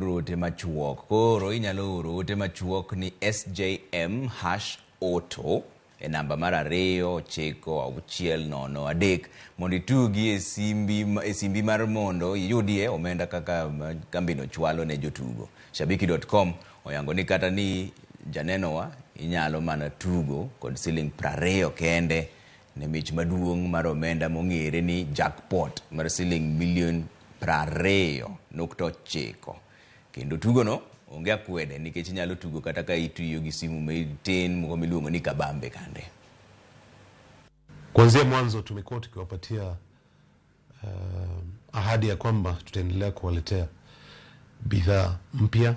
Rote machuok. Koro inyalo rote machuok ni SJM #auto e namba mara 29693 mondo itugi e simbi mar mondo iyudie omenda kaka kambino chwalo ne jotugo. Shabiki.com oyango ni kata ni janenowa inyalo mana tugo kod siling 20 kende ne mich maduong' mar omenda mong'ere ni Jackpot mar siling milion 20.9. Kendo tugo no onge akwede nikech inyalo tugo kata ka itiyo gi simu matin moko miluongo ni kabambe kande. Kuanzia mwanzo tumekuwa tukiwapatia ahadi ya kwamba tutaendelea kuwaletea bidhaa mpya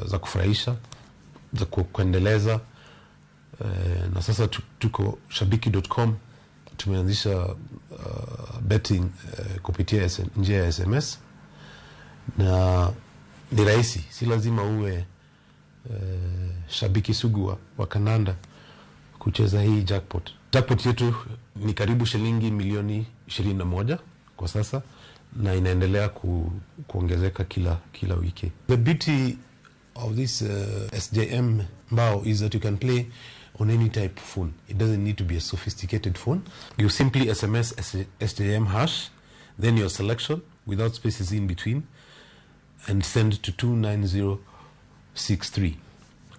za kufurahisha, za kuendeleza, na sasa tuko Shabiki.com tumeanzisha betting kupitia njia ya SMS, na ni rahisi, si lazima uwe shabiki sugu wa kandanda kucheza hii jackpot. Jackpot yetu ni karibu shilingi milioni 21 kwa sasa, na inaendelea kuongezeka kila wiki. The beauty of this SJM Mbao is that you can play on any type of phone. It doesn't need to be a sophisticated phone. You simply SMS SJM #, then your selection without spaces in between, and send to 29063.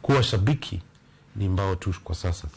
Kuwa shabiki ni Mbao tu kwa sasa.